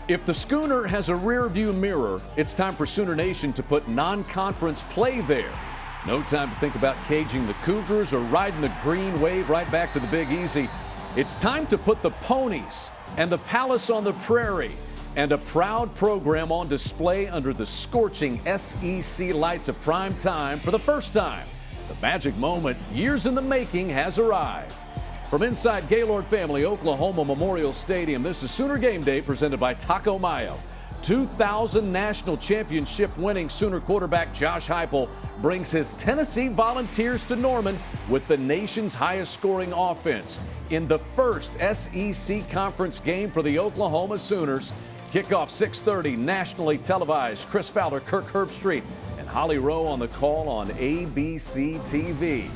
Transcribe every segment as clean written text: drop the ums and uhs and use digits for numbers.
If the Schooner has a rear-view mirror, it's time for Sooner Nation to put non-conference play there. No time to think about caging the Cougars or riding the green wave right back to the Big Easy. It's time to put the Ponies and the Palace on the Prairie and a proud program on display under the scorching SEC lights of prime time for the first time. The magic moment, years in the making, has arrived. From inside Gaylord Family Oklahoma Memorial Stadium, this is Sooner Game Day presented by Taco Mayo. 2000 national championship winning Sooner quarterback Josh Heupel brings his Tennessee Volunteers to Norman with the nation's highest scoring offense in the first SEC conference game for the Oklahoma Sooners. Kickoff 6:30, nationally televised. Chris Fowler, Kirk Herbstreit, and Holly Rowe on the call on ABC TV.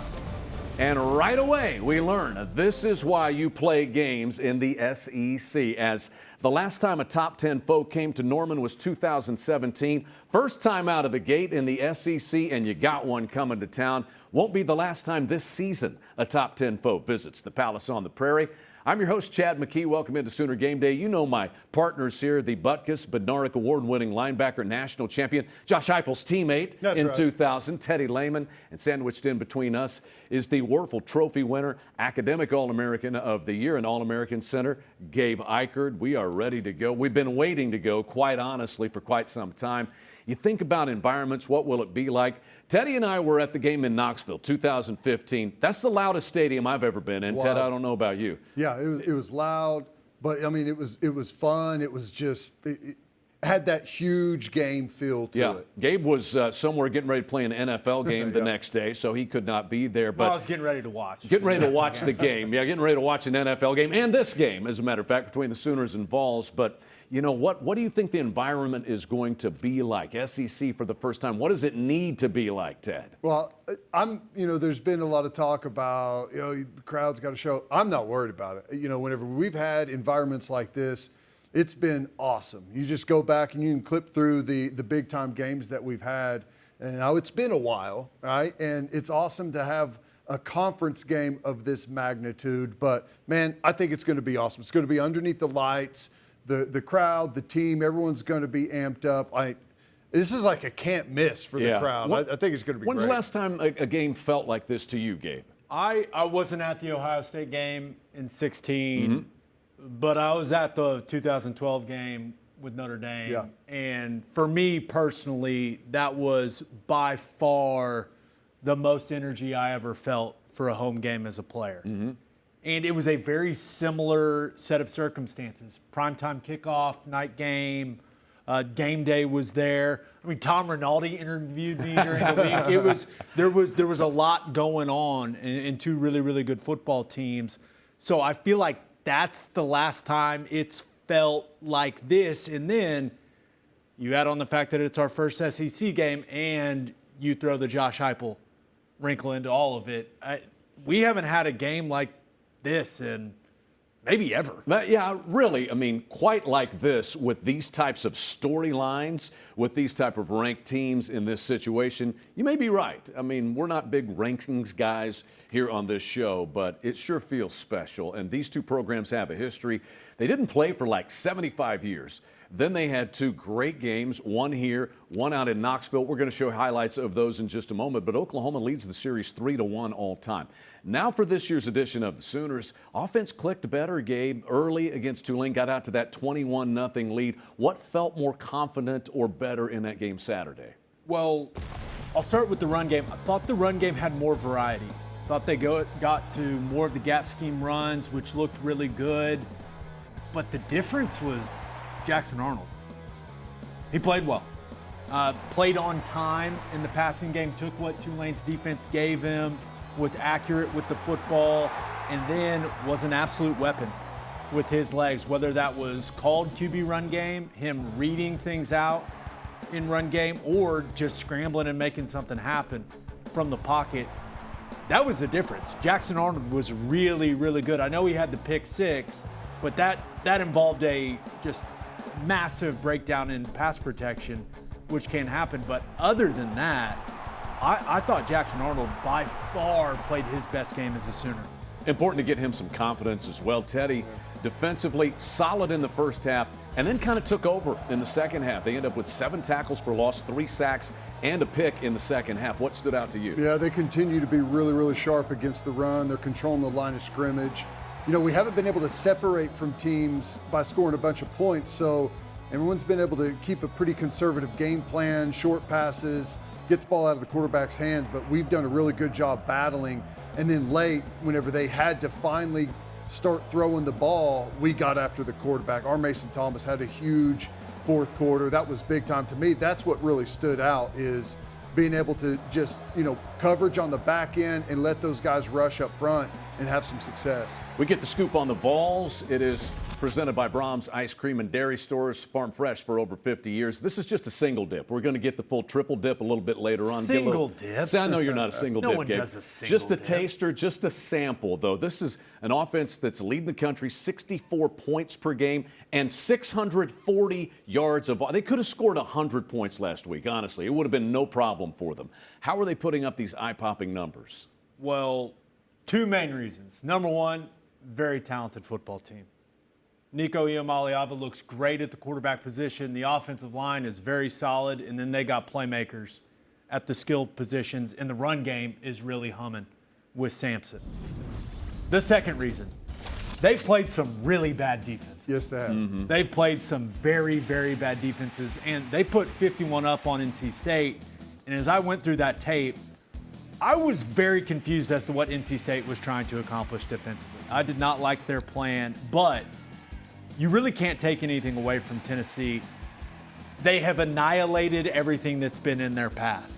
And right away, we learn this is why you play games in the SEC, as the last time a top 10 foe came to Norman was 2017. First time out of the gate in the SEC, and you got one coming to town. Won't be the last time this season a top 10 foe visits the Palace on the Prairie. I'm your host, Chad McKee. Welcome into Sooner Game Day. You know my partners here, the Butkus Bednarik Award-winning linebacker, national champion, Josh Heupel's teammate in 2000, Teddy Lehman, and sandwiched in between us is the Werfel Trophy winner, academic All-American of the Year and All-American center, Gabe Eichard. We are ready to go. We've been waiting to go, quite honestly, for quite some time. You think about environments, what will it be like? Teddy and I were at the game in Knoxville, 2015. That's the loudest stadium I've ever been in. Wow. Ted, I don't know about you. Yeah, it was loud, but I mean, it was fun. It was just, it had that huge game feel to it. Gabe was somewhere getting ready to play an NFL game the next day, so he could not be there. But I was getting ready to watch. Getting ready to watch the game. Yeah, getting ready to watch an NFL game and this game, as a matter of fact, between the Sooners and Vols. But you know, what do you think the environment is going to be like? SEC for the first time. What does it need to be like, Ted? Well, there's been a lot of talk about, the crowd's got to show. I'm not worried about it. Whenever we've had environments like this, it's been awesome. You just go back and you can clip through the big time games that we've had. And now it's been a while, right? And it's awesome to have a conference game of this magnitude. But, man, I think it's going to be awesome. It's going to be underneath the lights. The crowd, the team, everyone's going to be amped up. This is like a can't miss for the crowd. I think it's going to be When's great. the last time a game felt like this to you, Gabe? I wasn't at the Ohio State game in 16, but I was at the 2012 game with Notre Dame. Yeah. And for me personally, that was by far the most energy I ever felt for a home game as a player. And it was a very similar set of circumstances. Primetime kickoff, night game, game day was there. I mean, Tom Rinaldi interviewed me during the week. There was a lot going on in two really, really good football teams. So I feel like that's the last time it's felt like this. And then you add on the fact that it's our first SEC game and you throw the Josh Heupel wrinkle into all of it. We haven't had a game like this and maybe ever. Yeah, really. I mean, quite like this with these types of storylines, with these type of ranked teams in this situation. You may be right. I mean, we're not big rankings guys here on this show, but it sure feels special. And these two programs have a history. They didn't play for like 75 years. Then they had two great games, one here, one out in Knoxville. We're going to show highlights of those in just a moment, but Oklahoma leads the series 3-1 all time. Now for this year's edition of the Sooners, offense clicked better, Gabe, early against Tulane, got out to that 21-0 lead. What felt more confident or better in that game Saturday? Well, I'll start with the run game. I thought the run game had more variety. Thought they got to more of the gap scheme runs, which looked really good. But the difference was Jackson Arnold. He played well. Played on time in the passing game, took what Tulane's defense gave him, was accurate with the football, and then was an absolute weapon with his legs, whether that was called QB run game, him reading things out in run game, or just scrambling and making something happen from the pocket. That was the difference. Jackson Arnold was really, really good. I know he had the pick six, but that involved a just massive breakdown in pass protection, which can happen. But other than that, I thought Jackson Arnold by far played his best game as a Sooner. Important to get him some confidence as well. Teddy, defensively, solid in the first half, and then kind of took over in the second half. They end up with 7 tackles for loss, 3 sacks, and a pick in the second half. What stood out to you? Yeah, they continue to be really, really sharp against the run. They're controlling the line of scrimmage. You know, we haven't been able to separate from teams by scoring a bunch of points, so everyone's been able to keep a pretty conservative game plan, short passes, get the ball out of the quarterback's hands, but we've done a really good job battling. And then late, whenever they had to finally start throwing the ball, we got after the quarterback. Our Mason Thomas had a huge fourth quarter. That was big time to me. That's what really stood out, is being able to just, coverage on the back end and let those guys rush up front and have some success. We get the scoop on the Vols. It is presented by Brahms Ice Cream and Dairy Stores, farm fresh for over 50 years. This is just a single dip. We're going to get the full triple dip a little bit later on. Single dip? See, I know you're not a single dip, No one Gabe. does a single Just a dip. taster, just a sample, though. This is an offense that's leading the country, 64 points per game and 640 yards of. They could have scored 100 points last week, honestly. It would have been no problem for them. How are they putting up these eye-popping numbers? Well, 2 main reasons. Number one, very talented football team. Nico Iamaleava looks great at the quarterback position. The offensive line is very solid, and then they got playmakers at the skilled positions, and the run game is really humming with Sampson. The second reason, they played some really bad defenses. Yes, they have. Mm-hmm. They've played some very, very bad defenses, and they put 51 up on NC State. And as I went through that tape, I was very confused as to what NC State was trying to accomplish defensively. I did not like their plan, but you really can't take anything away from Tennessee. They have annihilated everything that's been in their path.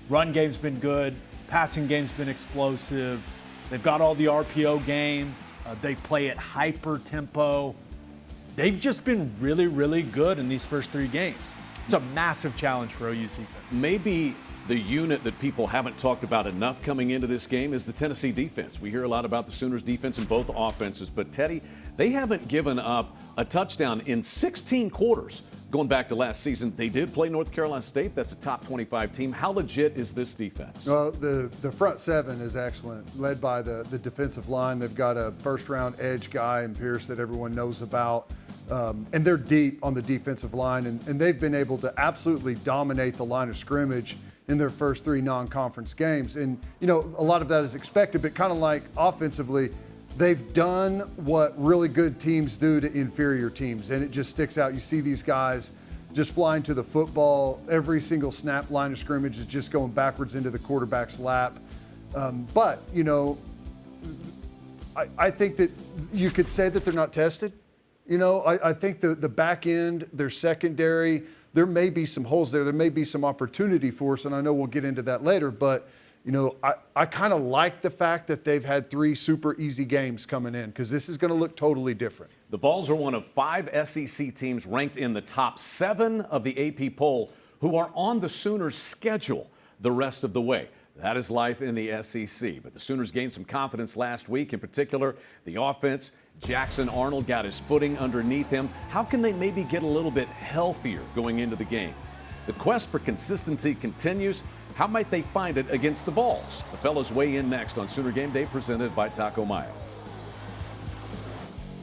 Run game's been good. Passing game's been explosive. They've got all the RPO game. They play at hyper tempo. They've just been really, really good in these first 3 games. It's a massive challenge for OU's defense. Maybe the unit that people haven't talked about enough coming into this game is the Tennessee defense. We hear a lot about the Sooners defense in both offenses, but Teddy, they haven't given up a touchdown in 16 quarters. Going back to last season, they did play North Carolina State. That's a top 25 team. How legit is this defense? Well, the front 7 is excellent, led by the defensive line. They've got a first-round edge guy in Pierce that everyone knows about. And they're deep on the defensive line, and they've been able to absolutely dominate the line of scrimmage in their first 3 non-conference games. And, a lot of that is expected, but kind of like offensively, they've done what really good teams do to inferior teams, and it just sticks out. You see these guys just flying to the football. Every single snap line of scrimmage is just going backwards into the quarterback's lap. But, I think that you could say that they're not tested. I think the back end, their secondary, there may be some holes there. There may be some opportunity for us, and I know we'll get into that later. But, I kind of like the fact that they've had 3 super easy games coming in, because this is going to look totally different. The Vols are one of 5 SEC teams ranked in the top 7 of the AP poll who are on the Sooners' schedule the rest of the way. That is life in the SEC. But the Sooners gained some confidence last week. In particular, the offense. Jackson Arnold got his footing underneath him. How can they maybe get a little bit healthier going into the game? The quest for consistency continues. How might they find it against the Vols? The fellas weigh in next on Sooner Game Day, presented by Taco Mayo.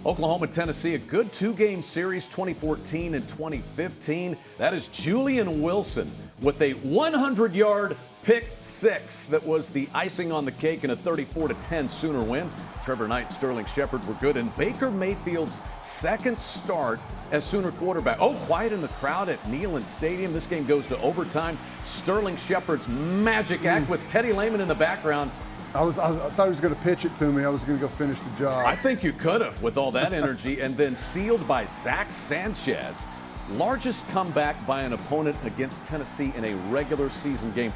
Oklahoma, Tennessee, a good 2-game series, 2014 and 2015. That is Julian Wilson with a 100-yard pick 6 that was the icing on the cake in a 34-10 Sooner win. Trevor Knight and Sterling Shepard were good, and Baker Mayfield's second start as Sooner quarterback. Oh, quiet in the crowd at Neyland Stadium. This game goes to overtime. Sterling Shepard's magic act with Teddy Lehman in the background. I thought he was going to pitch it to me. I was going to go finish the job. I think you could have with all that energy. And then sealed by Zach Sanchez. Largest comeback by an opponent against Tennessee in a regular season game.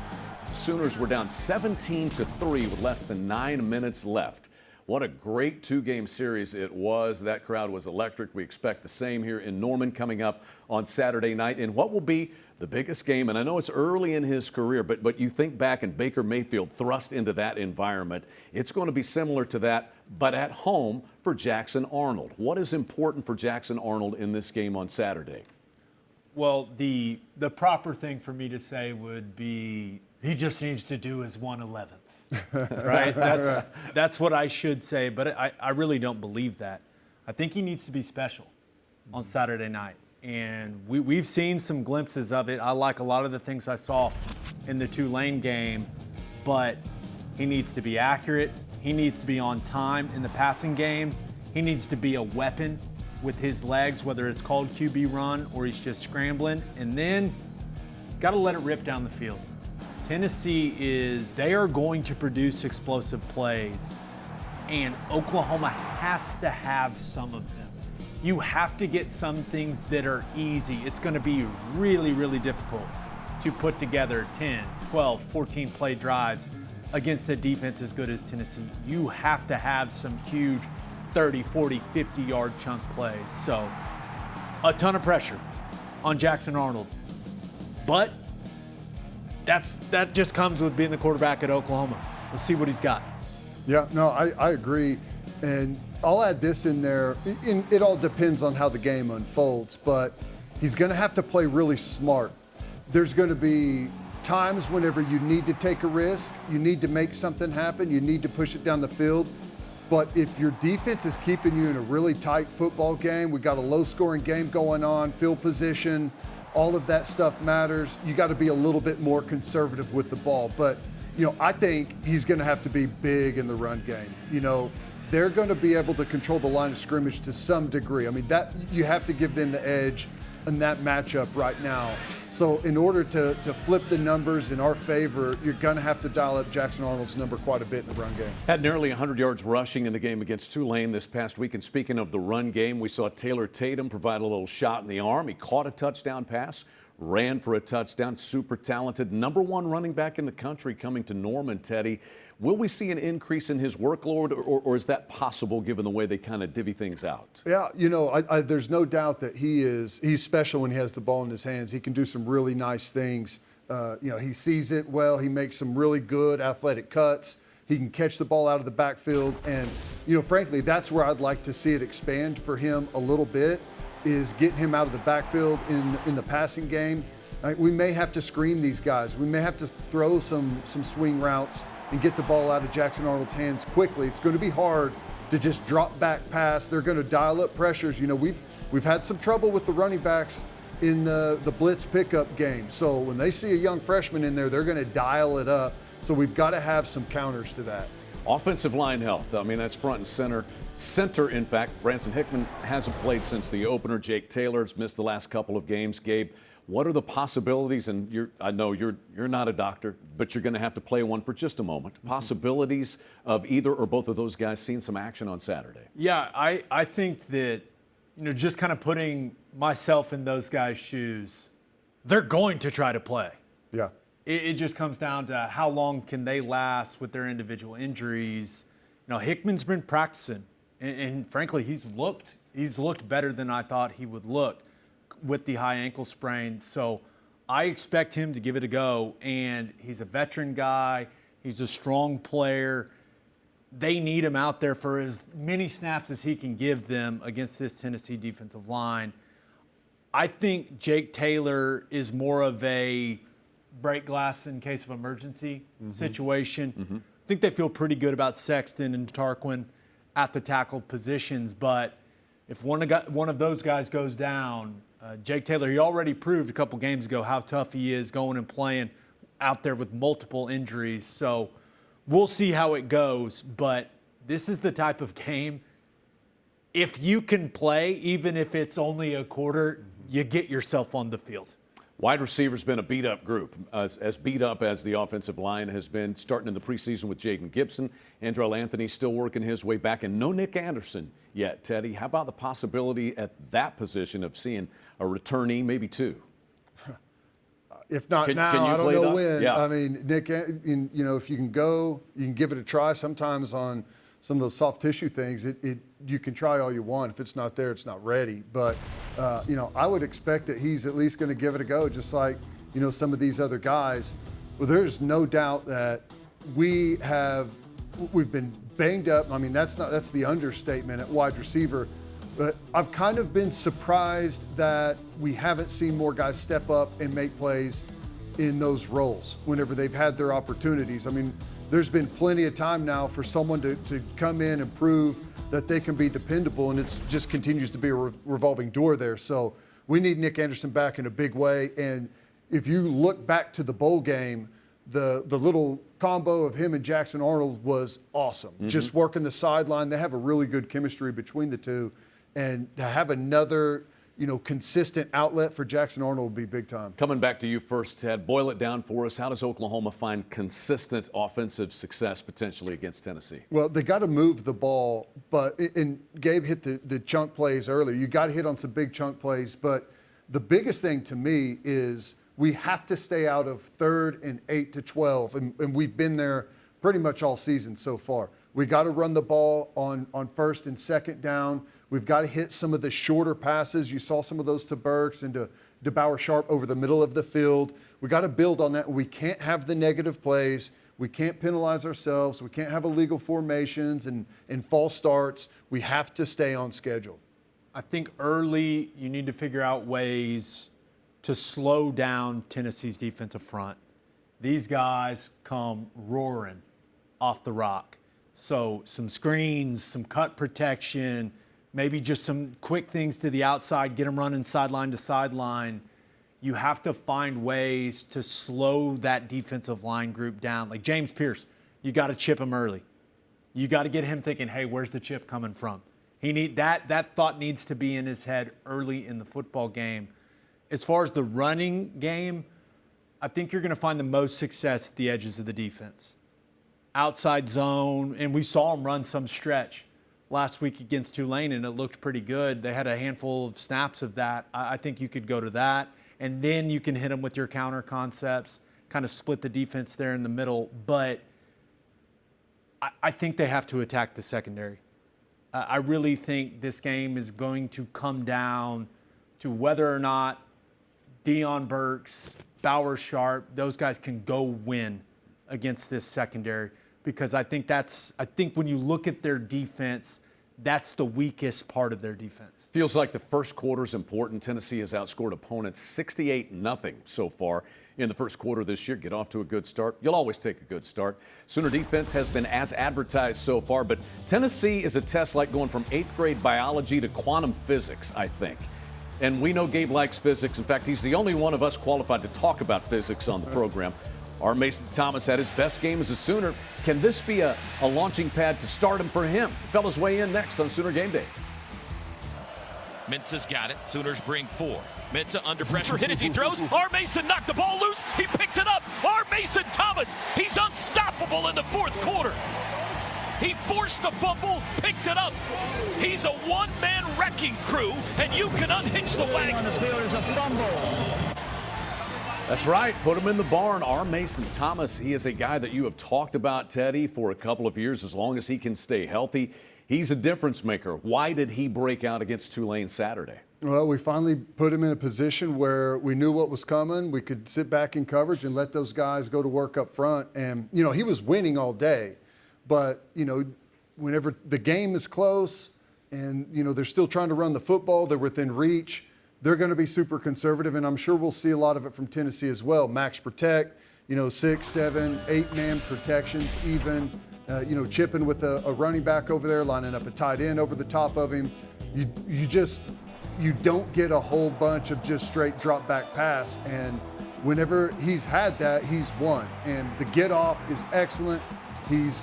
The Sooners were down 17-3 with less than 9 minutes left. What a great 2-game series it was. That crowd was electric. We expect the same here in Norman coming up on Saturday night in what will be the biggest game. And I know it's early in his career, but you think back and Baker Mayfield thrust into that environment. It's going to be similar to that, but at home for Jackson Arnold. What is important for Jackson Arnold in this game on Saturday? Well, the proper thing for me to say would be he just needs to do his 1/11th. Right? That's what I should say, but I really don't believe that. I think he needs to be special on Saturday night. And we've seen some glimpses of it. I like a lot of the things I saw in the Tulane game, but he needs to be accurate. He needs to be on time in the passing game. He needs to be a weapon with his legs, whether it's called QB run or he's just scrambling. And then got to let it rip down the field. Tennessee they are going to produce explosive plays, and Oklahoma has to have some of them. You have to get some things that are easy. It's going to be really, really difficult to put together 10, 12, 14 play drives against a defense as good as Tennessee. You have to have some huge 30, 40, 50-yard chunk plays. So a ton of pressure on Jackson Arnold. But that just comes with being the quarterback at Oklahoma. Let's see what he's got. Yeah, no, I agree. And I'll add this in there. It all depends on how the game unfolds, but he's going to have to play really smart. There's going to be times whenever you need to take a risk, you need to make something happen, you need to push it down the field. But if your defense is keeping you in a really tight football game, we got a low-scoring game going on, field position, all of that stuff matters. You got to be a little bit more conservative with the ball. But, I think he's going to have to be big in the run game. They're going to be able to control the line of scrimmage to some degree. I mean, that you have to give them the edge in that matchup right now. So in order to flip the numbers in our favor, you're going to have to dial up Jackson Arnold's number quite a bit in the run game. Had nearly 100 yards rushing in the game against Tulane this past week. And speaking of the run game, we saw Taylor Tatum provide a little shot in the arm. He caught a touchdown pass, ran for a touchdown. Super talented, number one running back in the country coming to Norman, Teddy. Will we see an increase in his workload, or is that possible given the way they kind of divvy things out? Yeah, there's no doubt that he's special when he has the ball in his hands. He can do some really nice things. He sees it well. He makes some really good athletic cuts. He can catch the ball out of the backfield. And, frankly, that's where I'd like to see it expand for him a little bit, is getting him out of the backfield in the passing game. Right? We may have to screen these guys. We may have to throw some swing routes and get the ball out of Jackson Arnold's hands quickly. It's going to be hard to just drop back pass. They're going to dial up pressures. We've had some trouble with the running backs in the blitz pickup game. So when they see a young freshman in there, they're going to dial it up. So we've got to have some counters to that. Offensive line health. I mean, that's front and center. In fact, Branson Hickman hasn't played since the opener. Jake Taylor's missed the last couple of games. Gabe, what are the possibilities? And I know you're not a doctor, but you're going to have to play one for just a moment. Possibilities of either or both of those guys seeing some action on Saturday. Yeah, I think that, just kind of putting myself in those guys' shoes, they're going to try to play. Yeah. It just comes down to how long can they last with their individual injuries. Hickman's been practicing, and frankly, he's looked better than I thought he would look with the high ankle sprain. So I expect him to give it a go, and he's a veteran guy. He's a strong player. They need him out there for as many snaps as he can give them against this Tennessee defensive line. I think Jake Taylor is more of a break glass in case of emergency situation. I think they feel pretty good about Sexton and Tarquin at the tackle positions, but if one of those guys goes down, Jake Taylor, he already proved a couple games ago how tough he is going and playing out there with multiple injuries. So we'll see how it goes, but this is the type of game, if you can play, even if it's only a quarter, you get yourself on the field. Wide receiver's been a beat-up group, as beat up as the offensive line has been, starting in the preseason with Jaden Gibson. Andrell Anthony still working his way back, and no Nick Anderson yet. Teddy, how about the possibility at that position of seeing a returnee, maybe two? If not can now, you I don't know when. Yeah. I mean, Nick, if you can go, you can give it a try. Sometimes on some of those soft tissue things, you can try all you want. If it's not there, it's not ready. But, I would expect that he's at least going to give it a go, just like, some of these other guys. Well, there's no doubt that we've been banged up. I mean, that's the understatement at wide receiver. But I've kind of been surprised that we haven't seen more guys step up and make plays in those roles whenever they've had their opportunities. I mean, there's been plenty of time now for someone to come in and prove that they can be dependable, and it just continues to be a revolving door there. So we need Nick Anderson back in a big way. And if you look back to the bowl game, the little combo of him and Jackson Arnold was awesome. Just working the sideline. They have a really good chemistry between the two. And to have another, consistent outlet for Jackson Arnold would be big time. Coming back to you first, Ted, boil it down for us. How does Oklahoma find consistent offensive success potentially against Tennessee? Well, they got to move the ball, and Gabe hit the chunk plays earlier. You got to hit on some big chunk plays, but the biggest thing to me is we have to stay out of 3rd and 8 to 12, and we've been there pretty much all season so far. We got to run the ball on 1st and 2nd down. We've got to hit some of the shorter passes. You saw some of those to Burks and to DeBauer Sharp over the middle of the field. We got to build on that. We can't have the negative plays. We can't penalize ourselves. We can't have illegal formations and false starts. We have to stay on schedule. I think early you need to figure out ways to slow down Tennessee's defensive front. These guys come roaring off the rock. So some screens, some cut protection, maybe just some quick things to the outside, get them running sideline to sideline. You have to find ways to slow that defensive line group down. Like James Pierce, you got to chip him early. You got to get him thinking, hey, where's the chip coming from? That thought needs to be in his head early in the football game. As far as the running game, I think you're going to find the most success at the edges of the defense. Outside zone, and we saw them run some stretch last week against Tulane, and it looked pretty good. They had a handful of snaps of that. I think you could go to that, and then you can hit them with your counter concepts, kind of split the defense there in the middle. But I think they have to attack the secondary. I really think this game is going to come down to whether or not Deion Burks, Bauer Sharp, those guys can go win against this secondary, because I think when you look at their defense, that's the weakest part of their defense. Feels like the first quarter is important. Tennessee has outscored opponents 68-0 so far in the first quarter this year. Get off to a good start. You'll always take a good start. Sooner defense has been as advertised so far, but Tennessee is a test like going from 8th grade biology to quantum physics, I think. And we know Gabe likes physics. In fact, he's the only one of us qualified to talk about physics on the program. Our Mason Thomas had his best game as a Sooner. Can this be a launching pad to stardom for him? Fellas weigh in next on Sooner Game Day. Mintza's got it. Sooners bring 4. Mintza under pressure. Hit as he throws. R. Mason knocked the ball loose. He picked it up. R. Mason Thomas. He's unstoppable in the 4th quarter. He forced a fumble, picked it up. He's a one-man wrecking crew, and you can unhitch the wagon. On the field is a fumble. That's right. Put him in the barn. R. Mason Thomas, he is a guy that you have talked about, Teddy, for a couple of years, as long as he can stay healthy. He's a difference maker. Why did he break out against Tulane Saturday? Well, we finally put him in a position where we knew what was coming. We could sit back in coverage and let those guys go to work up front. And, he was winning all day. But, whenever the game is close and, they're still trying to run the football, they're within reach, they're going to be super conservative, and I'm sure we'll see a lot of it from Tennessee as well. Max protect, 6, 7, 8-man protections even, chipping with a running back over there, lining up a tight end over the top of him. You don't get a whole bunch of just straight drop back pass, and whenever he's had that, he's won. And the get off is excellent. He's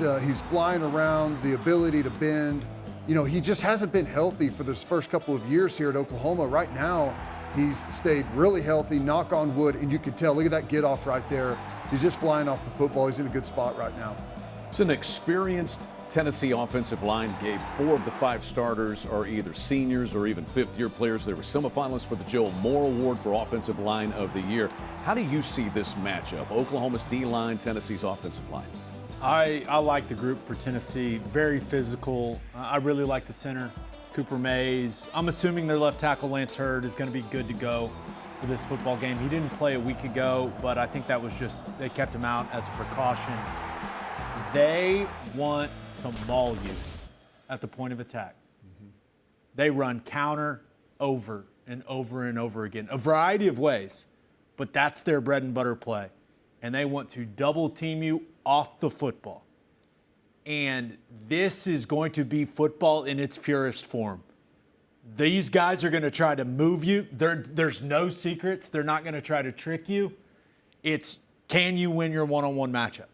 flying around, the ability to bend. He just hasn't been healthy for this first couple of years here at Oklahoma. Right now, he's stayed really healthy, knock on wood, and you can tell, look at that get off right there. He's just flying off the football. He's in a good spot right now. It's an experienced Tennessee offensive line, Gabe. 4 of the 5 starters are either seniors or even 5th-year players. They were semifinalists for the Joe Moore Award for Offensive Line of the Year. How do you see this matchup? Oklahoma's D-line, Tennessee's offensive line. I like the group for Tennessee. Very physical. I really like the center, Cooper Mays. I'm assuming their left tackle, Lance Hurd, is going to be good to go for this football game. He didn't play a week ago, but I think that was just, they kept him out as a precaution. They want to maul you at the point of attack. They run counter over and over and over again, a variety of ways, but that's their bread and butter play. And they want to double team you off the football. And this is going to be football in its purest form. These guys are going to try to move you. There's no secrets. They're not going to try to trick you. It's, can you win your one-on-one matchups?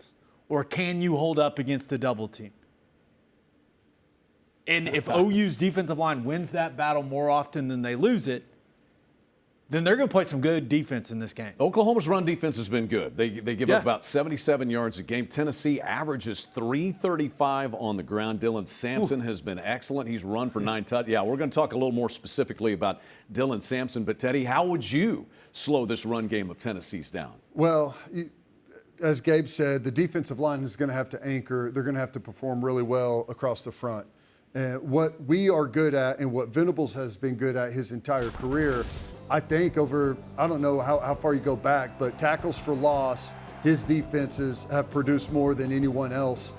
Or can you hold up against a double team? And if OU's defensive line wins that battle more often than they lose it, then they're going to play some good defense in this game. Oklahoma's run defense has been good. They give up about 77 yards a game. Tennessee averages 335 on the ground. Dylan Sampson has been excellent. He's run for 9 touchdowns. Yeah, we're going to talk a little more specifically about Dylan Sampson. But, Teddy, how would you slow this run game of Tennessee's down? Well, as Gabe said, the defensive line is going to have to anchor. They're going to have to perform really well across the front. And what we are good at and what Venables has been good at his entire career, I think I don't know how far you go back, but tackles for loss, his defenses have produced more than anyone else.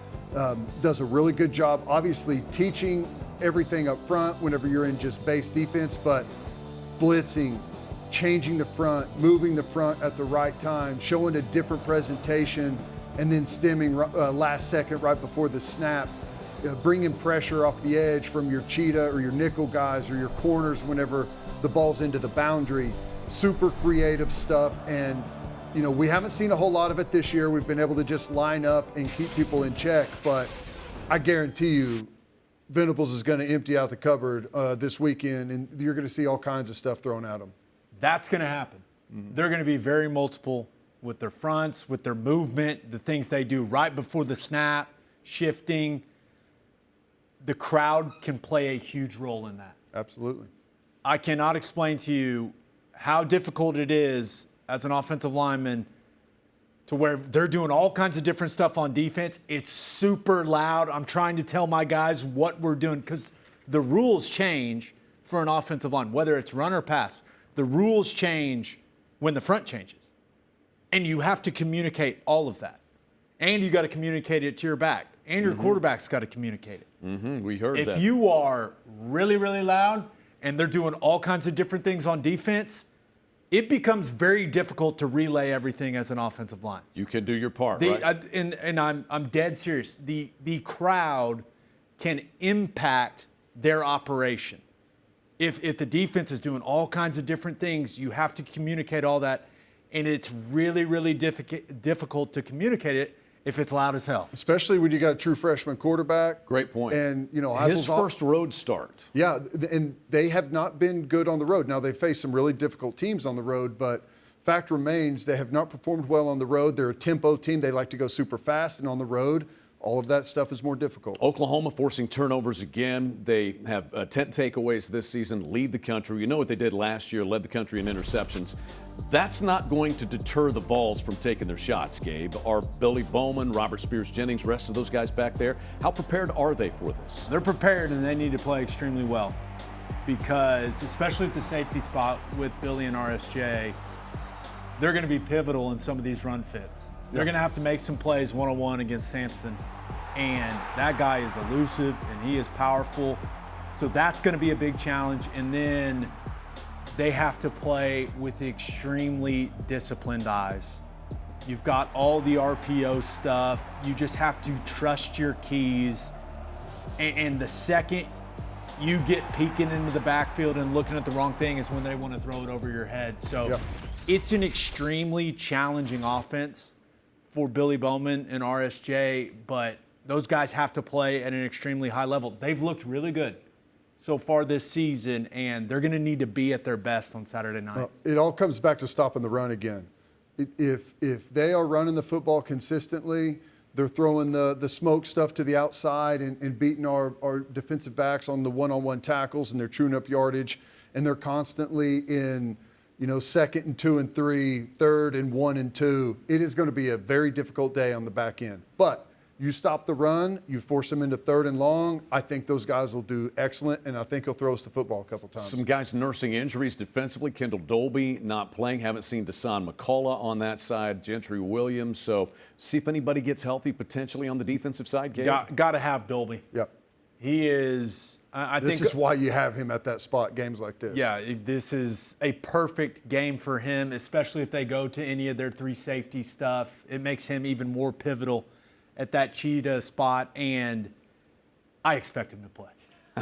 Does a really good job, obviously, teaching everything up front whenever you're in just base defense, but blitzing, changing the front, moving the front at the right time, showing a different presentation, and then stemming last second right before the snap. Bringing pressure off the edge from your cheetah or your nickel guys or your corners whenever the ball's into the boundary. Super creative stuff. And, we haven't seen a whole lot of it this year. We've been able to just line up and keep people in check. But I guarantee you, Venables is going to empty out the cupboard this weekend, and you're going to see all kinds of stuff thrown at him. That's going to happen. Mm-hmm. They're going to be very multiple with their fronts, with their movement, the things they do right before the snap, shifting. The crowd can play a huge role in that. Absolutely. I cannot explain to you how difficult it is as an offensive lineman to where they're doing all kinds of different stuff on defense. It's super loud. I'm trying to tell my guys what we're doing because the rules change for an offensive line, whether it's run or pass. The rules change when the front changes. And you have to communicate all of that. And you got to communicate it to your back. And your quarterback's got to communicate it. We heard that. If you are really, really loud and they're doing all kinds of different things on defense, it becomes very difficult to relay everything as an offensive line. You can do your part, right? And I'm dead serious. The crowd can impact their operation. If the defense is doing all kinds of different things, you have to communicate all that. And it's really, really difficult to communicate it if it's loud as hell. Especially when you got a true freshman quarterback. Great point. And, his first road start. Yeah, and they have not been good on the road. Now, they face some really difficult teams on the road, but fact remains they have not performed well on the road. They're a tempo team. They like to go super fast, and on the road, all of that stuff is more difficult. Oklahoma forcing turnovers again. They have 10 takeaways this season, lead the country. You know what they did last year, led the country in interceptions. That's not going to deter the Vols from taking their shots, Gabe. Are Billy Bowman, Robert Spears-Jennings, rest of those guys back there, how prepared are they for this? They're prepared, and they need to play extremely well because, especially at the safety spot with Billy and RSJ, they're going to be pivotal in some of these run fits. They're going to have to make some plays one-on-one against Sampson, and that guy is elusive, and he is powerful. So that's going to be a big challenge. And then they have to play with extremely disciplined eyes. You've got all the RPO stuff. You just have to trust your keys. And the second you get peeking into the backfield and looking at the wrong thing is when they want to throw it over your head. So it's an extremely challenging offense for Billy Bowman and RSJ, but those guys have to play at an extremely high level. They've looked really good so far this season, and they're going to need to be at their best on Saturday night. Well, it all comes back to stopping the run again. If they are running the football consistently, they're throwing the smoke stuff to the outside and beating our defensive backs on the one-on-one tackles, and they're chewing up yardage, and they're constantly in – 2nd and 2 and 3, 3rd and 1 and 2. It is going to be a very difficult day on the back end. But you stop the run, you force them into 3rd and long, I think those guys will do excellent, and I think he'll throw us the football a couple times. Some guys nursing injuries defensively. Kendall Dolby not playing. Haven't seen Desan McCullough on that side. Gentry Williams. So see if anybody gets healthy potentially on the defensive side, Gabe. Got to have Dolby. Yep. He is, I think. This is why you have him at that spot, games like this. Yeah, this is a perfect game for him, especially if they go to any of their 3 safety stuff. It makes him even more pivotal at that cheetah spot, and I expect him to play.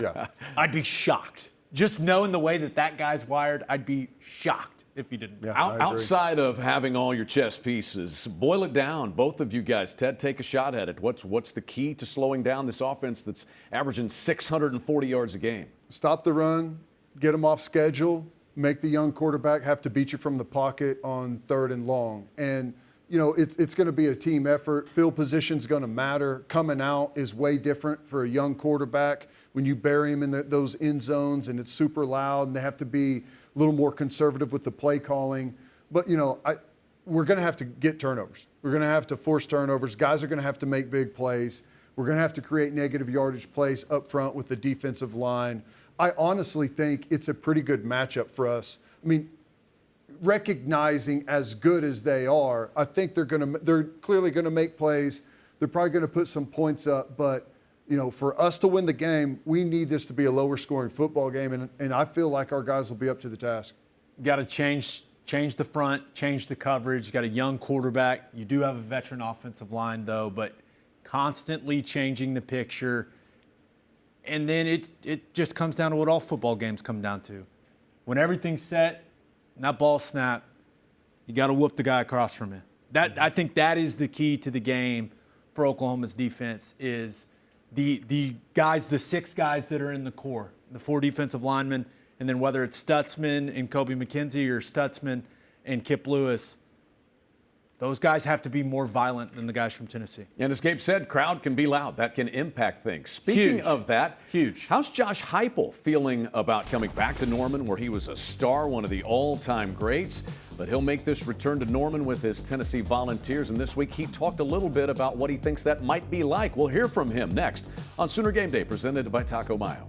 Yeah. I'd be shocked. Just knowing the way that guy's wired, I'd be shocked if he didn't. Yeah, I agree. Outside of having all your chess pieces, boil it down. Both of you guys, Ted, take a shot at it. What's the key to slowing down this offense that's averaging 640 yards a game? Stop the run, get them off schedule, make the young quarterback have to beat you from the pocket on 3rd and long. And, you know, it's going to be a team effort. Field position's going to matter. Coming out is way different for a young quarterback when you bury him in those end zones and it's super loud and they have to be a little more conservative with the play calling. But, you know, we're going to have to get turnovers. We're going to have to force turnovers. Guys are going to have to make big plays. We're going to have to create negative yardage plays up front with the defensive line. I honestly think it's a pretty good matchup for us. I mean, recognizing as good as they are, I think they're clearly going to make plays. They're probably going to put some points up, but you know, for us to win the game, we need this to be a lower scoring football game, and I feel like our guys will be up to the task. You got to change the front, change the coverage. You got a young quarterback. You do have a veteran offensive line, though, but constantly changing the picture. And then it just comes down to what all football games come down to. When everything's set and that ball snap, you got to whoop the guy across from you. I think that is the key to the game for Oklahoma's defense is the guys, the 6 guys that are in the core, the 4 defensive linemen, and then whether it's Stutzman and Kobe McKenzie or Stutzman and Kip Lewis, those guys have to be more violent than the guys from Tennessee. And as Gabe said, crowd can be loud. That can impact things. Speaking of that, how's Josh Heupel feeling about coming back to Norman, where he was a star, one of the all-time greats? But he'll make this return to Norman with his Tennessee Volunteers. And this week, he talked a little bit about what he thinks that might be like. We'll hear from him next on Sooner Game Day, presented by Taco Mayo.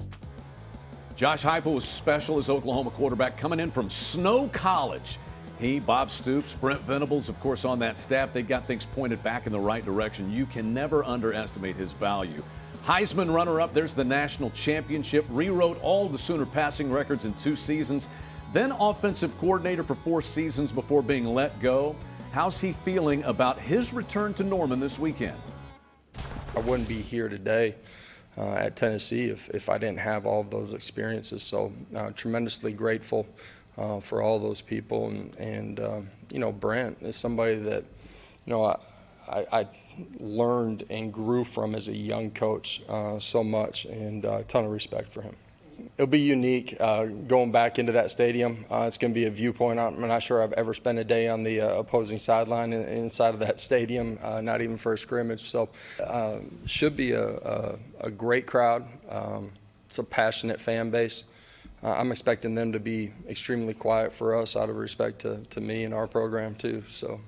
Josh Heupel was special as Oklahoma quarterback coming in from Snow College. He, Bob Stoops, Brent Venables, of course, on that staff. They got things pointed back in the right direction. You can never underestimate his value. Heisman runner-up, there's the national championship. Rewrote all the Sooner passing records in 2 seasons. Then offensive coordinator for 4 seasons before being let go. How's he feeling about his return to Norman this weekend? I wouldn't be here today at Tennessee if I didn't have all of those experiences. So tremendously grateful for all those people. And you know, Brent is somebody that, you know, I learned and grew from as a young coach so much, and a ton of respect for him. It'll be unique going back into that stadium. It's going to be a viewpoint. I'm not sure I've ever spent a day on the opposing sideline inside of that stadium, not even for a scrimmage. So should be a great crowd. It's a passionate fan base. I'm expecting them to be extremely quiet for us out of respect to me and our program too. So.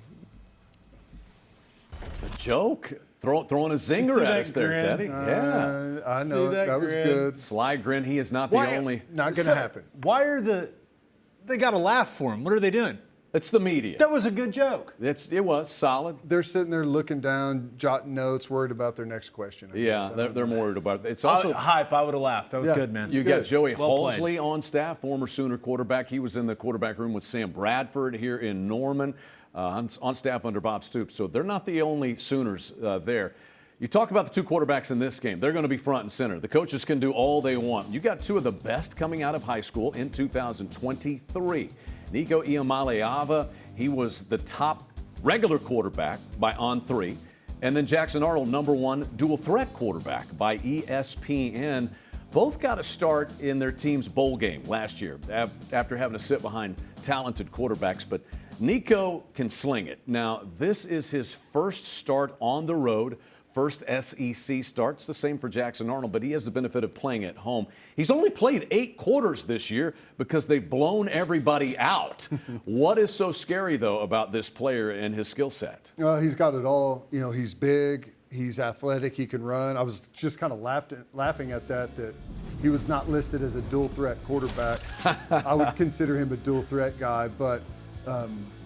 A joke. Throwing a zinger at us there, Teddy. Yeah. I know. That was good. Sly grin. He is not the only. Not going to happen. Why are they got to laugh for him? What are they doing? It's the media. That was a good joke. It was solid. They're sitting there looking down, jotting notes, worried about their next question. Yeah, they're more worried about it. It's also hype. I would have laughed. That was good, man. You got Joey Well Halsley on staff, former Sooner quarterback. He was in the quarterback room with Sam Bradford here in Norman, on staff under Bob Stoops. So they're not the only Sooners there. You talk about the 2 quarterbacks in this game. They're going to be front and center. The coaches can do all they want. You got 2 of the best coming out of high school in 2023. Nico Iamaleava, he was the top regular quarterback by On3. And then Jackson Arnold, #1 dual threat quarterback by ESPN. Both got a start in their team's bowl game last year after having to sit behind talented quarterbacks. But Nico can sling it. Now, this is his first start on the road. First SEC starts, the same for Jackson Arnold, but he has the benefit of playing at home. He's only played 8 quarters this year because they've blown everybody out. What is so scary, though, about this player and his skill set? He's got it all. You know, he's big, he's athletic, he can run. I was just kind of laughing at that he was not listed as a dual threat quarterback. I would consider him a dual threat guy, but,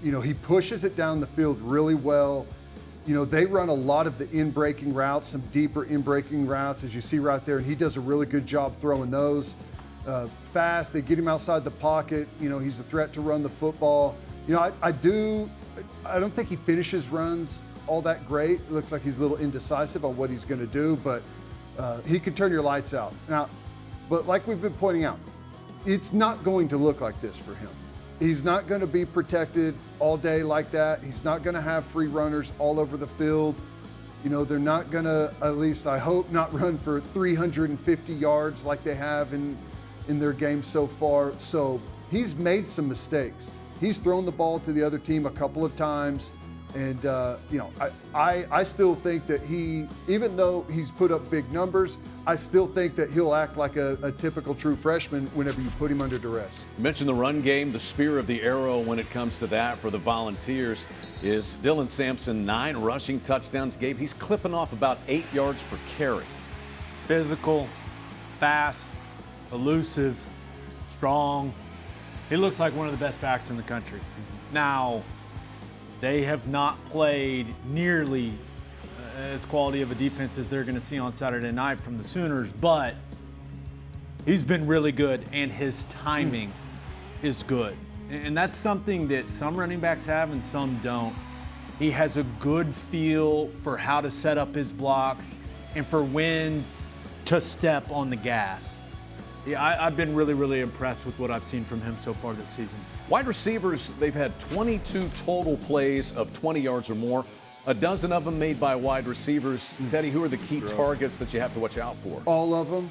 you know, he pushes it down the field really well. You know, they run a lot of the in-breaking routes, some deeper in-breaking routes, as you see right there, and he does a really good job throwing those. Fast, they get him outside the pocket. You know, he's a threat to run the football. You know, I don't think he finishes runs all that great. It looks like he's a little indecisive on what he's going to do, but he can turn your lights out. Now, but like we've been pointing out, it's not going to look like this for him. He's not going to be protected all day like that. He's not going to have free runners all over the field. You know, they're not going to, at least I hope, not run for 350 yards like they have in their game so far. So he's made some mistakes. He's thrown the ball to the other team a couple of times. And, you know, I still think that he, even though he's put up big numbers, I still think that he'll act like a typical true freshman whenever you put him under duress. You mentioned the run game, the spear of the arrow when it comes to that for the Volunteers is Dylan Sampson, 9 rushing touchdowns. Gabe, he's clipping off about 8 yards per carry. Physical, fast, elusive, strong. He looks like one of the best backs in the country. Now, they have not played nearly as quality of a defense as they're going to see on Saturday night from the Sooners, but he's been really good, and his timing is good. And that's something that some running backs have and some don't. He has a good feel for how to set up his blocks and for when to step on the gas. Yeah, I've been really, really impressed with what I've seen from him so far this season. Wide receivers, they've had 22 total plays of 20 yards or more. A dozen of them made by wide receivers. Teddy, who are the key targets that you have to watch out for? All of them.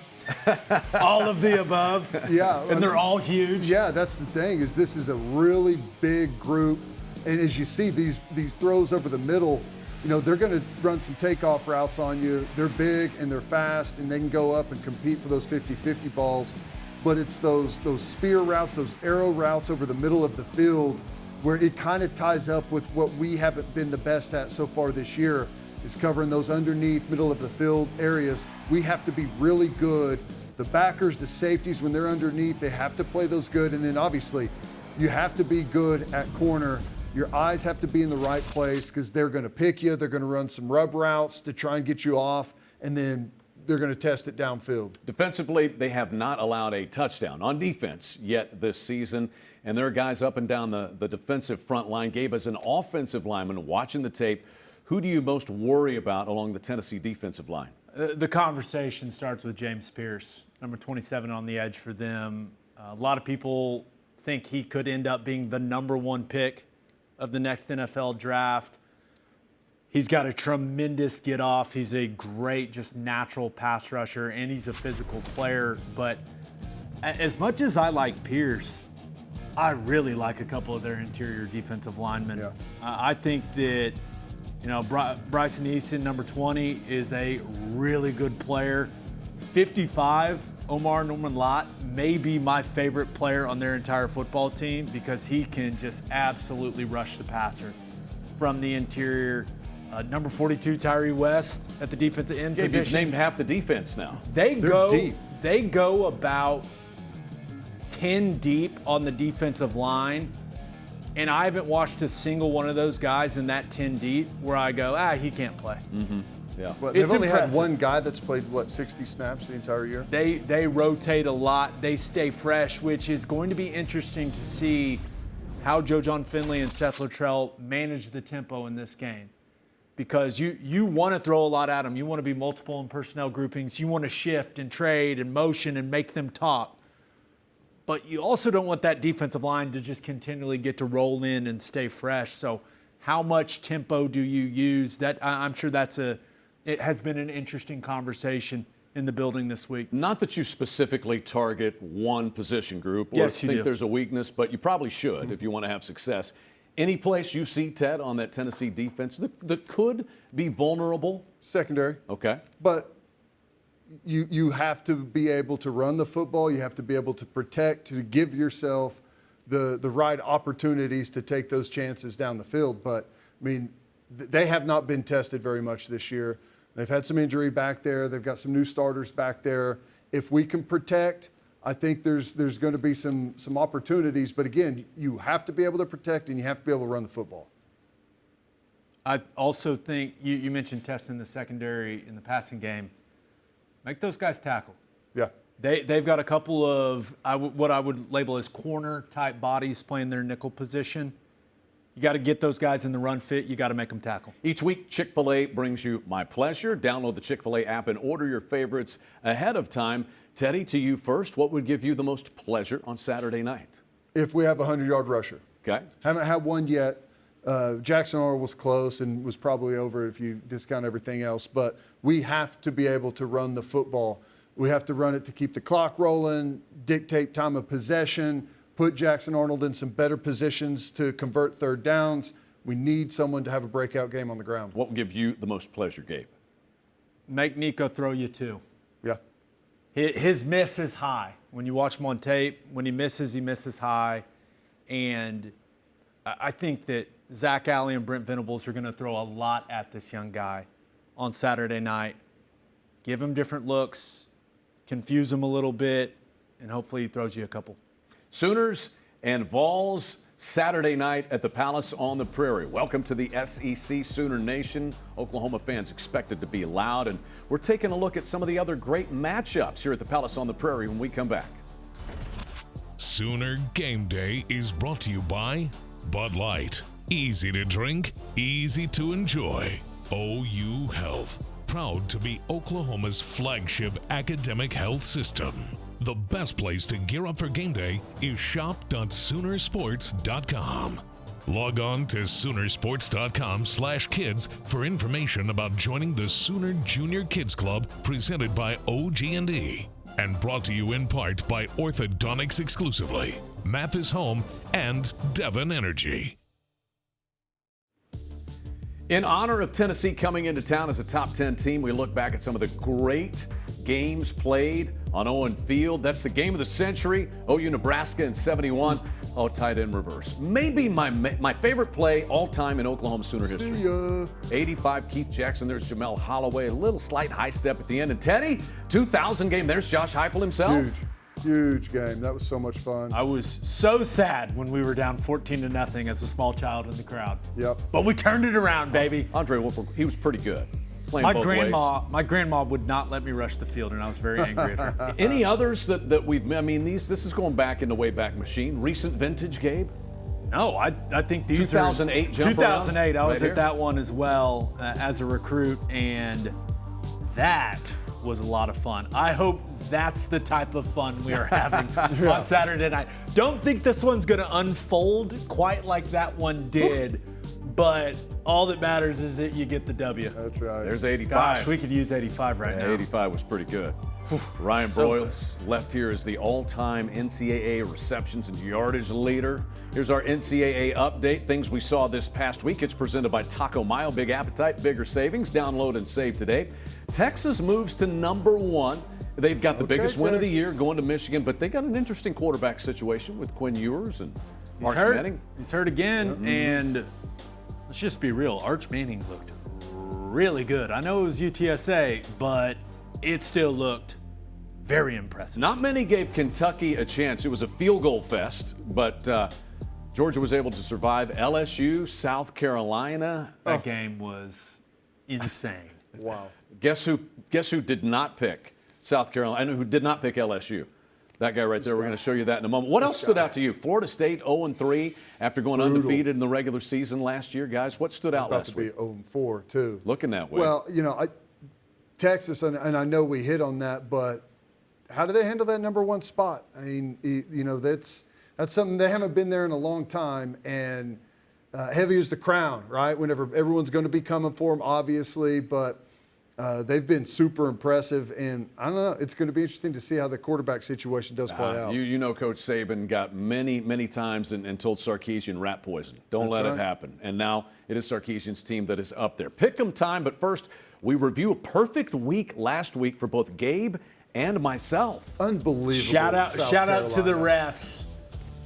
All of the above. Yeah. And they're all huge. Yeah, that's the thing, is this is a really big group. And as you see these throws over the middle, you know, they're going to run some takeoff routes on you. They're big and they're fast, and they can go up and compete for those 50-50 balls. But it's those spear routes, those arrow routes over the middle of the field where it kind of ties up with what we haven't been the best at so far this year, is covering those underneath middle of the field areas. We have to be really good. The backers, the safeties, when they're underneath, they have to play those good. And then obviously you have to be good at corner. Your eyes have to be in the right place because they're going to pick you. They're going to run some rub routes to try and get you off, and then they're going to test it downfield. Defensively, they have not allowed a touchdown on defense yet this season, and there are guys up and down the defensive front line. Gabe, as an offensive lineman watching the tape, who do you most worry about along the Tennessee defensive line? The conversation starts with James Pierce, number 27 on the edge for them. A lot of people think he could end up being the number 1 pick of the next NFL draft. He's got a tremendous get off. He's a great, just natural pass rusher, and he's a physical player. But as much as I like Pierce, I really like a couple of their interior defensive linemen. Yeah. I think that, you know, Bryson Easton, number 20, is a really good player. 55, Omar Norman Lott may be my favorite player on their entire football team because he can just absolutely rush the passer from the interior. Number 42, Tyree West at the defensive end Gabe, position. you've named half the defense now. They're deep. They go about 10 deep on the defensive line, and I haven't watched a single one of those guys in that 10 deep where I go, he can't play. Yeah. Well, they've It's only impressive. had one guy that's played, 60 snaps the entire year? They rotate a lot. They stay fresh, which is going to be interesting to see how Joe John Finley and Seth Luttrell manage the tempo in this game. Because you want to throw a lot at them. You want to be multiple in personnel groupings. You want to shift and trade and motion and make them talk. But you also don't want that defensive line to just continually get to roll in and stay fresh. So how much tempo do you use? That I'm sure it has been an interesting conversation in the building this week. Not that you specifically target one position group or Yes, you think do. there's a weakness, but you probably should if you want to have success. Any place you see, Ted, on that Tennessee defense that could be vulnerable? Secondary. Okay. But you have to be able to run the football. You have to be able to protect, to give yourself the right opportunities to take those chances down the field. But, I mean, they have not been tested very much this year. They've had some injury back there. They've got some new starters back there. If we can protect, I think there's going to be some opportunities. But, again, you have to be able to protect and you have to be able to run the football. I also think you mentioned testing the secondary in the passing game. Make those guys tackle. Yeah. They've got a couple of what I would label as corner-type bodies playing their nickel position. You got to get those guys in the run fit. You got to make them tackle. Each week, Chick-fil-A brings you My Pleasure. Download the Chick-fil-A app and order your favorites ahead of time. Teddy, to you first. What would give you the most pleasure on Saturday night? If we have a 100-yard rusher. Okay. Haven't had one yet. Jackson Arnold was close and was probably over if you discount everything else. But we have to be able to run the football. We have to run it to keep the clock rolling, dictate time of possession, put Jackson Arnold in some better positions to convert third downs. We need someone to have a breakout game on the ground. What would give you the most pleasure, Gabe? Make Nico throw you 2. Yeah. His miss is high. When you watch him on tape, when he misses high. And I think that Zach Alley and Brent Venables are going to throw a lot at this young guy on Saturday night. Give him different looks, confuse him a little bit, and hopefully he throws you a couple. Sooners and Vols Saturday night at the Palace on the Prairie. Welcome to the SEC Sooner Nation. Oklahoma fans expected to be loud, and we're taking a look at some of the other great matchups here at the Palace on the Prairie when we come back. Sooner Game Day is brought to you by Bud Light. Easy to drink, easy to enjoy. OU Health, proud to be Oklahoma's flagship academic health system. The best place to gear up for game day is shop.soonersports.com. Log on to Soonersports.com/kids for information about joining the Sooner Junior Kids Club presented by OG&E and brought to you in part by Orthodontics exclusively, Mathis Home, and Devon Energy. In honor of Tennessee coming into town as a top 10 team, we look back at some of the great games played on Owen Field. That's the game of the century. OU Nebraska in 71. Oh, tied in reverse. Maybe my favorite play all time in Oklahoma Sooner history. See ya. 85, Keith Jackson. There's Jamel Holloway. A little slight high step at the end. And Teddy, 2000 game. There's Josh Heupel himself. Huge game. That was so much fun. I was so sad when we were down 14-0 as a small child in the crowd. Yep. But we turned it around, baby. Andre Wolford, he was pretty good. Playing My both grandma would not let me rush the field, and I was very angry at her. Any others that we've, I mean, this is going back in the Wayback Machine. Recent vintage, Gabe? No, I think these 2008 are 2008. I was at that one as well as a recruit, and that was a lot of fun. I hope that's the type of fun we are having on Saturday night. Don't think this one's going to unfold quite like that one did, but all that matters is that you get the W. That's right. There's 85. Gosh, we could use 85 right now. 85 was pretty good. Ryan Broyles left here as the all-time NCAA receptions and yardage leader. Here's our NCAA update. Things we saw this past week. It's presented by Taco Mile. Big appetite, bigger savings. Download and save today. Texas moves to #1. They've got the biggest win of the year going to Michigan, but they got an interesting quarterback situation with Quinn Ewers and Arch Manning. He's hurt again, and let's just be real. Arch Manning looked really good. I know it was UTSA, but it still looked very impressive. Not many gave Kentucky a chance. It was a field goal fest, but Georgia was able to survive. LSU, South Carolina. That game was insane. Wow. Guess who did not pick South Carolina? Who did not pick LSU? That guy right there. We're going to show you that in a moment. What else stood out to you? Florida State 0-3 after going undefeated in the regular season last year, guys. What stood out last week? About to be 0-4 too. Looking that way. Well, Texas, and I know we hit on that, but how do they handle that #1 spot? I mean, that's something they haven't been there in a long time, and heavy is the crown, right? Whenever everyone's going to be coming for them, obviously, but they've been super impressive, and I don't know. It's going to be interesting to see how the quarterback situation does play out. You know, Coach Saban got many times and told Sarkisian rat poison. Don't let it happen. And now it is Sarkisian's team that is up there. Pick 'em time, but first we review a perfect week last week for both Gabe and myself. Unbelievable. Shout out to the refs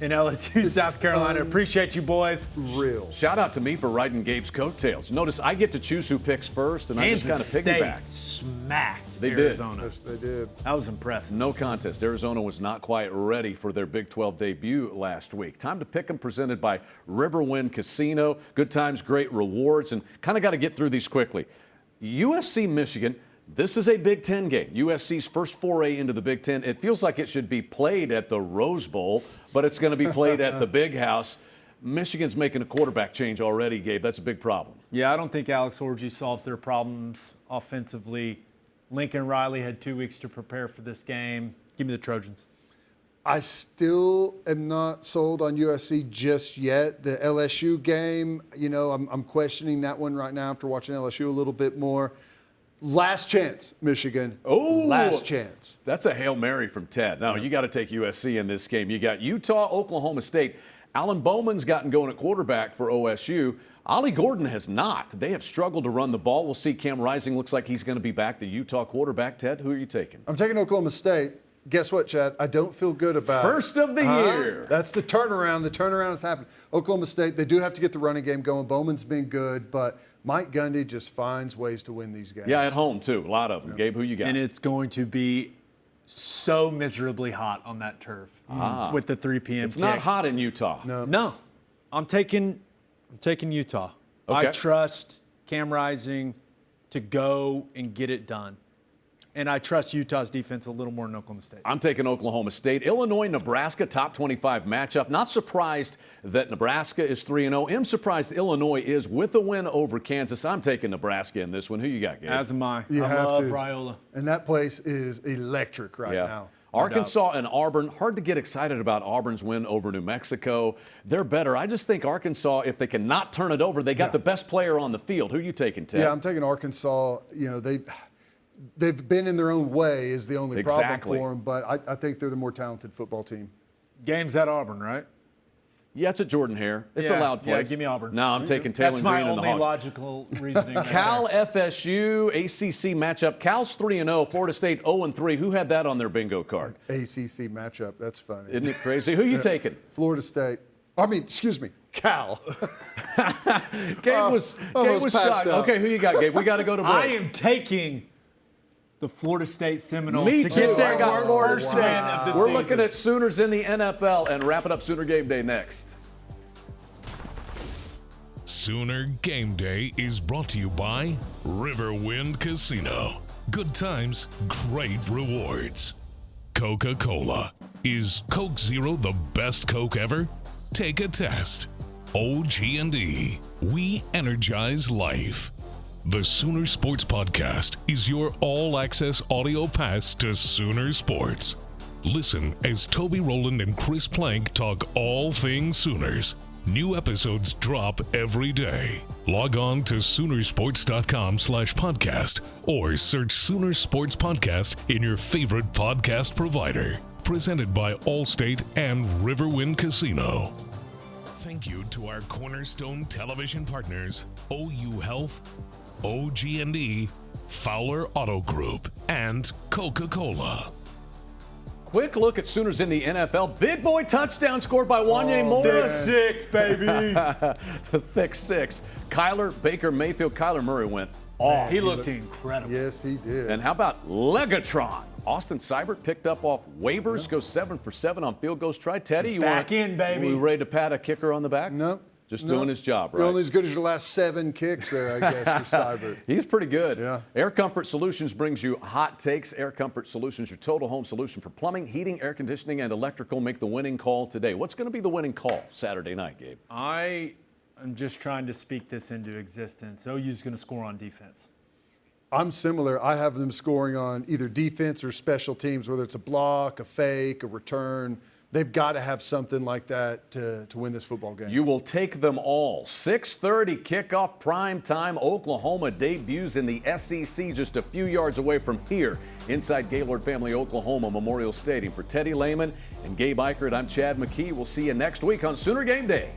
in LSU, South Carolina. Appreciate you, boys. Real. Shout out to me for riding Gabe's coattails. Notice I get to choose who picks first, and I just kind of piggyback. Smacked They Arizona. Yes, they did. That was impressive. No contest. Arizona was not quite ready for their Big 12 debut last week. Time to pick them, presented by Riverwind Casino. Good times, great rewards, and kind of got to get through these quickly. USC, Michigan. This is a Big Ten game. USC's first foray into the Big Ten. It feels like it should be played at the Rose Bowl, but it's going to be played at the Big House. Michigan's making a quarterback change already, Gabe. That's a big problem. Yeah, I don't think Alex Orji solves their problems offensively. Lincoln Riley had 2 weeks to prepare for this game. Give me the Trojans. I still am not sold on USC just yet. The LSU game, I'm questioning that one right now after watching LSU a little bit more. Last chance, Michigan. Oh, last chance. That's a Hail Mary from Ted. No, you got to take USC in this game. You got Utah, Oklahoma State. Alan Bowman's gotten going at quarterback for OSU. Ollie Gordon has not. They have struggled to run the ball. We'll see. Cam Rising looks like he's going to be back, the Utah quarterback. Ted, who are you taking? I'm taking Oklahoma State. Guess what, Chad? I don't feel good about First of the year. That's the turnaround. The turnaround has happened. Oklahoma State, they do have to get the running game going. Bowman's been good, but Mike Gundy just finds ways to win these games. Yeah, at home, too. A lot of them. Gabe, who you got? And it's going to be so miserably hot on that turf with the 3 p.m. It's not hot in Utah. No. I'm taking Utah. Okay. I trust Cam Rising to go and get it done. And I trust Utah's defense a little more than Oklahoma State. I'm taking Oklahoma State. Illinois, Nebraska, top 25 matchup. Not surprised that Nebraska is 3-0. Am surprised Illinois is with a win over Kansas. I'm taking Nebraska in this one. Who you got, Gabe? As am I. You I have love to. Raiola. And that place is electric right now. Arkansas and Auburn. Hard to get excited about Auburn's win over New Mexico. They're better. I just think Arkansas, if they cannot turn it over, they got the best player on the field. Who are you taking, Ted? Yeah, I'm taking Arkansas. They've been in their own way is the only problem for them, but I think they're the more talented football team. Game's at Auburn, right? Yeah, it's at Jordan Hare. It's a loud place. Yeah, give me Auburn. No, I'm taking Taylor That's Green my and the only Hogs. logical reasoning. Cal, FSU, ACC matchup. Cal's 3-0, Florida State 0-3. Who had that on their bingo card? ACC matchup. That's funny. Isn't it crazy? Who are you taking? Florida State. Cal. Gabe was shocked. out. Okay, who you got, Gabe? We got to go to break. I am taking the Florida State Seminoles Me to too. get their I got Florida first State. win of the We're season. looking at Sooners in the NFL and wrapping up Sooner Game Day next. Sooner Game Day is brought to you by Riverwind Casino. Good times, great rewards. Coca-Cola. Is Coke Zero the best Coke ever? Take a test. OG&E. We energize life. The Sooner Sports Podcast is your all-access audio pass to Sooner Sports. Listen as Toby Rowland and Chris Plank talk all things Sooners. New episodes drop every day. Log on to Soonersports.com/podcast or search Sooner Sports Podcast in your favorite podcast provider. Presented by Allstate and Riverwind Casino. Thank you to our cornerstone television partners, OU Health, OG&E, Fowler Auto Group, and Coca-Cola. Quick look at Sooners in the NFL. Big boy touchdown scored by Wanye Morris. Thick 6, baby. The thick 6. Kyler, Baker Mayfield, Kyler Murray went off. He looked incredible. Yes, he did. And how about Legatron? Austin Seibert picked up off waivers, goes 7 for 7 on field goals. Try Teddy. He's back in, baby. We ready to pat a kicker on the back? No. Just doing his job, right? You're only as good as your last 7 kicks there, I guess, for Seibert. He's pretty good. Yeah. Air Comfort Solutions brings you hot takes. Air Comfort Solutions, your total home solution for plumbing, heating, air conditioning, and electrical. Make the winning call today. What's going to be the winning call Saturday night, Gabe? I am just trying to speak this into existence. OU's going to score on defense. I'm similar. I have them scoring on either defense or special teams, whether it's a block, a fake, a return. They've got to have something like that to win this football game. You will take them all. 6:30 kickoff, prime time. Oklahoma debuts in the SEC just a few yards away from here inside Gaylord Family Oklahoma Memorial Stadium. For Teddy Lehman and Gabe Eichert, I'm Chad McKee. We'll see you next week on Sooner Game Day.